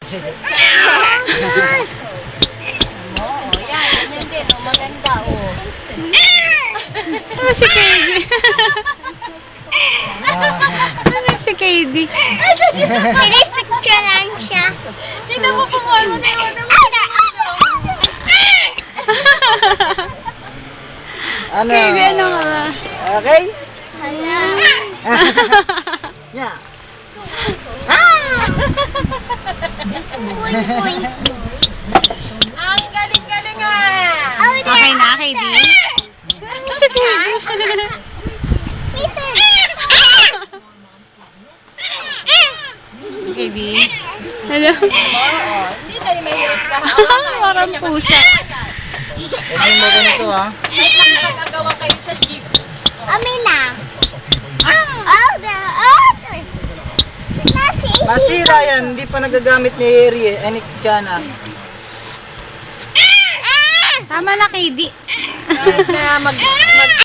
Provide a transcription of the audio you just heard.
Yan din. Maganda, oh. Ano si KD? Ano si KD? Picture lang siya. Tingnan mo po mo. Ano? KD, ano ka? Okay? Hala. Yeah. Ang galing-galing ah! Okay na, KD? Ano si KD? KD? Hello? Hindi na rin mahirap ka. Parang pusa. Tignan mo ganito ha. Kahit lang nakagawa kayo sa jeep. Amina. Masira yan, hindi pa nagagamit ni Eri ni Kiana. Tama na, KD. Kahit na mag